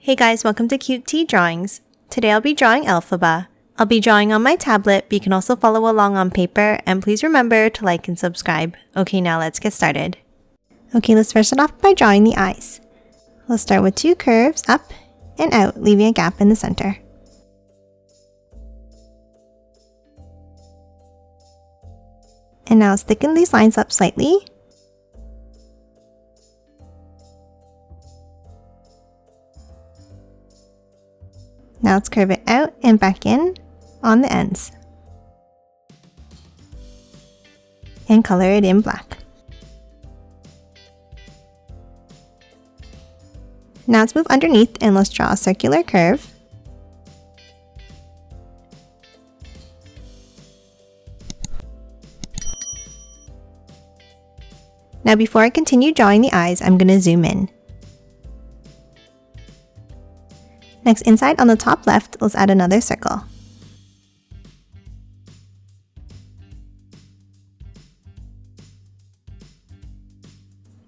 Hey guys, welcome to Cute Tea Drawings. Today I'll be drawing Elphaba. I'll be drawing on my tablet, but you can also follow along on paper, and please remember to like and subscribe. Okay, now let's get started. Okay, let's first start off by drawing the eyes. We'll start with 2 curves up and out, leaving a gap in the center. And now let's thicken these lines up slightly. Now let's curve it out and back in on the ends. And color it in black. Now let's move underneath and let's draw a circular curve. Now before I continue drawing the eyes, I'm going to zoom in. Next, inside on the top left, let's add another circle.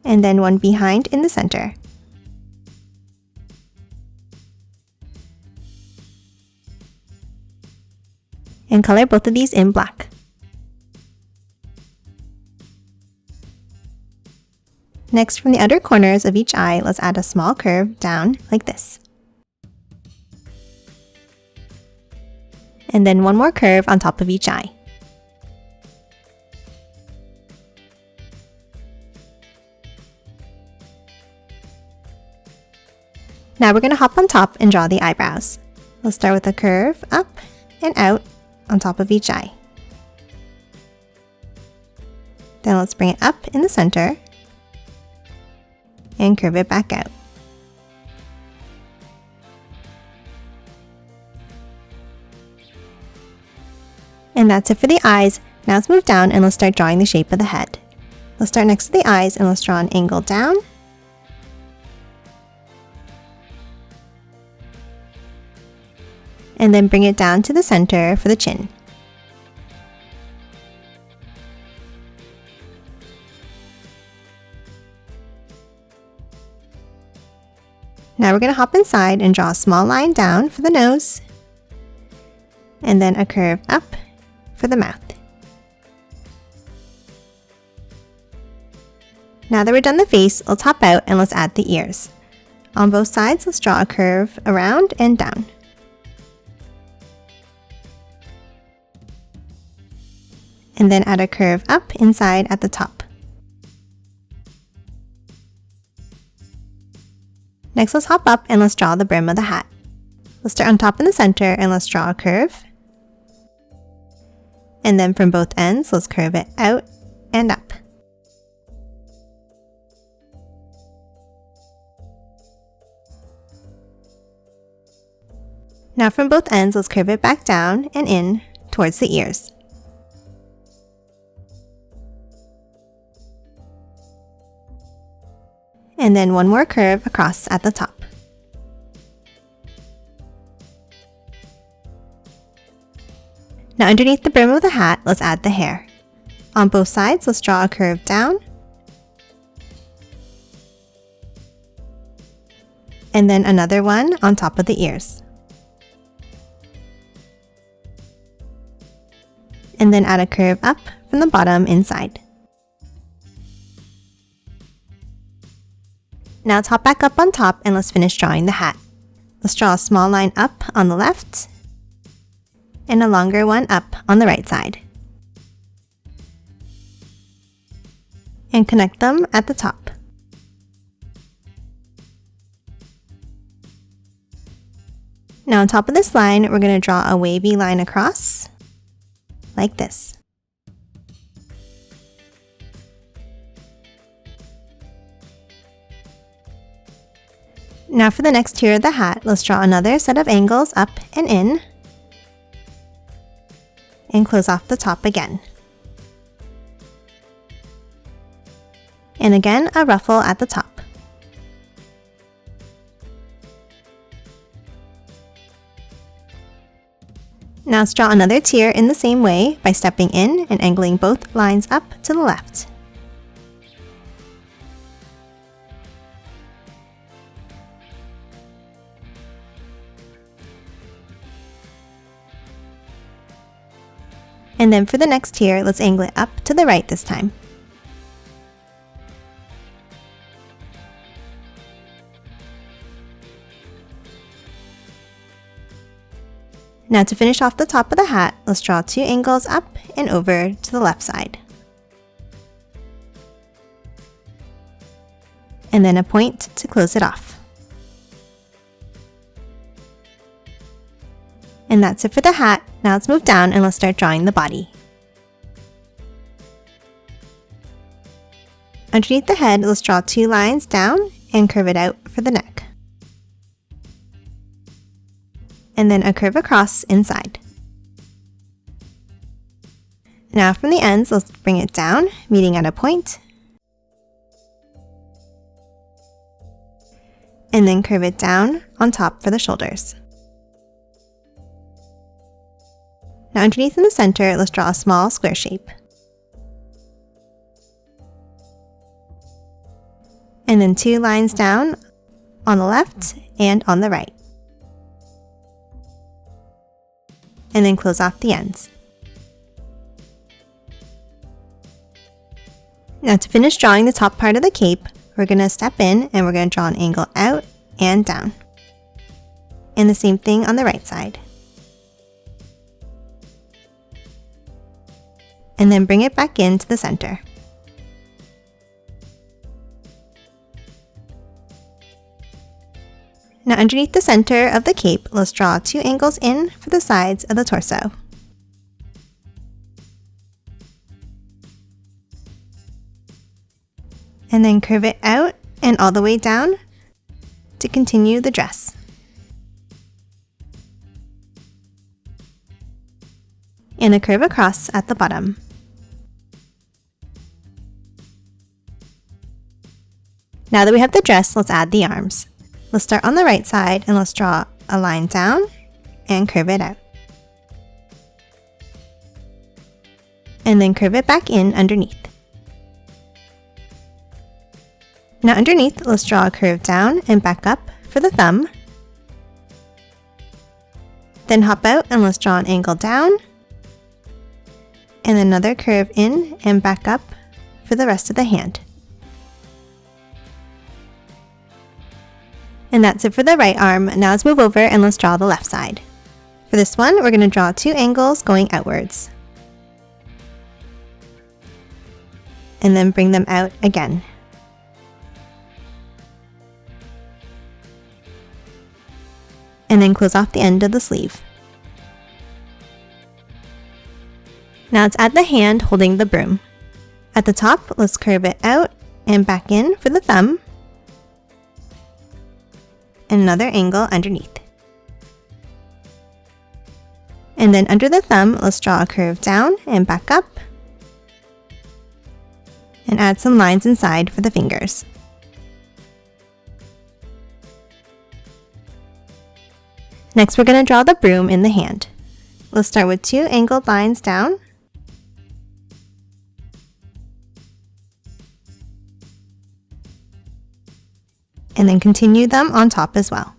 And then one behind in the center. And color both of these in black. Next, from the outer corners of each eye, let's add a small curve down like this. And then one more curve on top of each eye. Now we're going to hop on top and draw the eyebrows. We'll start with a curve up and out on top of each eye. Then let's bring it up in the center and curve it back out. And that's it for the eyes. Now let's move down and let's start drawing the shape of the head. Let's start next to the eyes and let's draw an angle down. And then bring it down to the center for the chin. Now we're going to hop inside and draw a small line down for the nose. And then a curve up for the mouth. Now that we're done the face, let's hop out and let's add the ears. On both sides, let's draw a curve around and down. And then add a curve up inside at the top. Next, let's hop up and let's draw the brim of the hat. Let's start on top in the center and let's draw a curve. And then from both ends, let's curve it out and up. Now from both ends, let's curve it back down and in towards the ears. And then one more curve across at the top. Now underneath the brim of the hat, let's add the hair. On both sides, let's draw a curve down. And then another one on top of the ears. And then add a curve up from the bottom inside. Now let's hop back up on top and let's finish drawing the hat. Let's draw a small line up on the left and a longer one up on the right side. And connect them at the top. Now on top of this line, we're going to draw a wavy line across, like this. Now for the next tier of the hat, let's draw another set of angles up and in, and close off the top again. And again, a ruffle at the top. Now let's draw another tier in the same way by stepping in and angling both lines up to the left. And then for the next tier, let's angle it up to the right this time. Now to finish off the top of the hat, let's draw 2 angles up and over to the left side. And then a point to close it off. And that's it for the hat. Now let's move down and let's start drawing the body. Underneath the head, let's draw 2 lines down and curve it out for the neck. And then a curve across inside. Now from the ends, let's bring it down, meeting at a point. And then curve it down on top for the shoulders. Now underneath in the center, let's draw a small square shape. And then 2 lines down on the left and on the right. And then close off the ends. Now to finish drawing the top part of the cape, we're going to step in and we're going to draw an angle out and down. And the same thing on the right side. And then bring it back into the center. Now underneath the center of the cape, let's draw 2 angles in for the sides of the torso. And then curve it out and all the way down to continue the dress. And a curve across at the bottom. Now that we have the dress, let's add the arms. Let's start on the right side and let's draw a line down and curve it out. And then curve it back in underneath. Now underneath, let's draw a curve down and back up for the thumb. Then hop out and let's draw an angle down. And another curve in and back up for the rest of the hand. And that's it for the right arm. Now let's move over and let's draw the left side. For this one, we're going to draw 2 angles going outwards. And then bring them out again. And then close off the end of the sleeve. Now let's add the hand holding the broom. At the top, let's curve it out and back in for the thumb. And another angle underneath. And then under the thumb, let's draw a curve down and back up. And add some lines inside for the fingers. Next, we're going to draw the broom in the hand. Let's start with 2 angled lines down. And then continue them on top as well.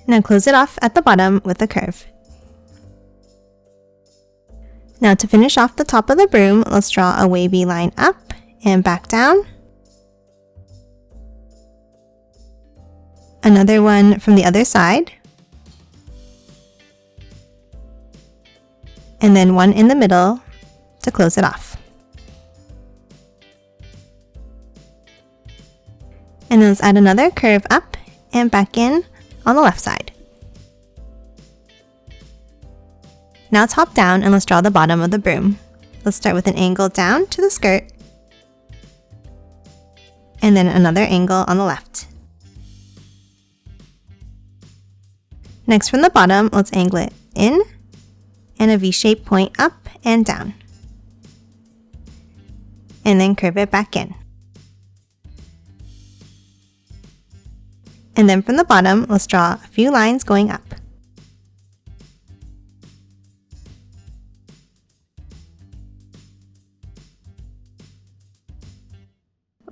Now close it off at the bottom with a curve. Now to finish off the top of the broom, let's draw a wavy line up and back down. Another one from the other side. And then one in the middle to close it off. And then let's add another curve up and back in on the left side. Now let's hop down and let's draw the bottom of the broom. Let's start with an angle down to the skirt. And then another angle on the left. Next from the bottom, let's angle it in. And a V-shaped point up and down. And then curve it back in. And then from the bottom, let's draw a few lines going up.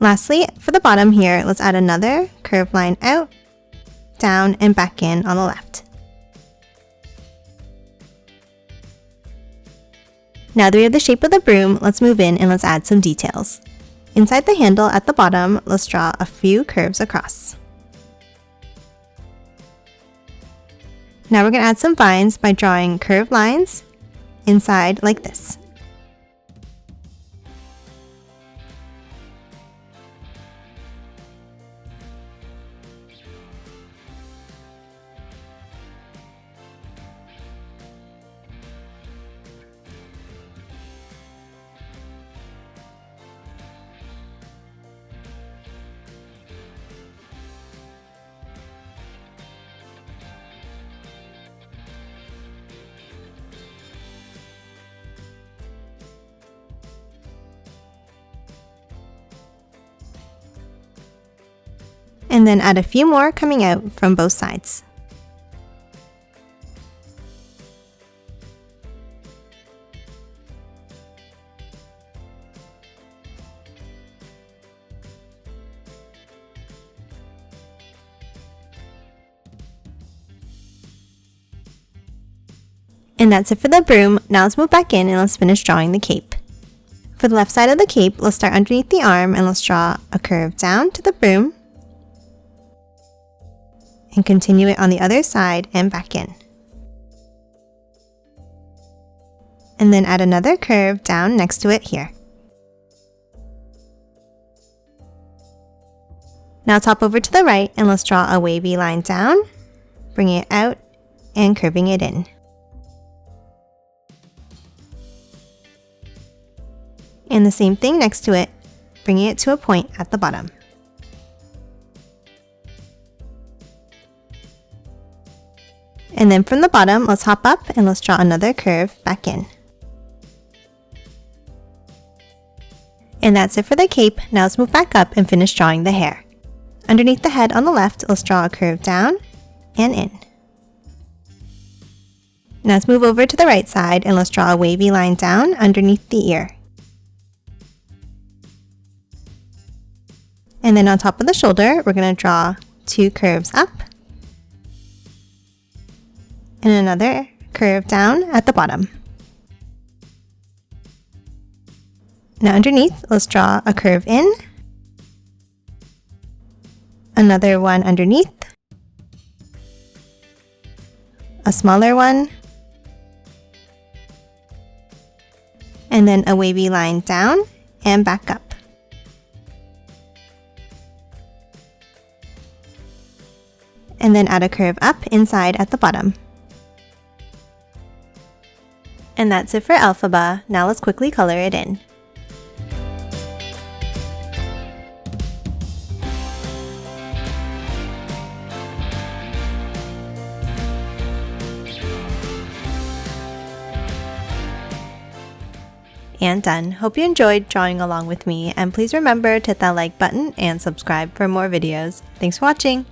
Lastly, for the bottom here, let's add another curved line out, down, and back in on the left. Now that we have the shape of the broom, let's move in and let's add some details. Inside the handle at the bottom, let's draw a few curves across. Now we're going to add some vines by drawing curved lines inside like this. And then add a few more coming out from both sides. And that's it for the broom. Now let's move back in and let's finish drawing the cape. For the left side of the cape, let's start underneath the arm and let's draw a curve down to the broom. And continue it on the other side and back in. And then add another curve down next to it here. Now top over to the right and let's draw a wavy line down, bringing it out and curving it in. And the same thing next to it, bringing it to a point at the bottom. And then from the bottom, let's hop up and let's draw another curve back in. And that's it for the cape. Now let's move back up and finish drawing the hair. Underneath the head on the left, let's draw a curve down and in. Now let's move over to the right side and let's draw a wavy line down underneath the ear. And then on top of the shoulder, we're going to draw two curves up and another curve down at the bottom. Now underneath, let's draw a curve in, another one underneath, a smaller one, and then a wavy line down and back up. And then add a curve up inside at the bottom. And that's it for Elphaba. Now let's quickly color it in. And done. Hope you enjoyed drawing along with me, and please remember to hit that like button and subscribe for more videos. Thanks for watching!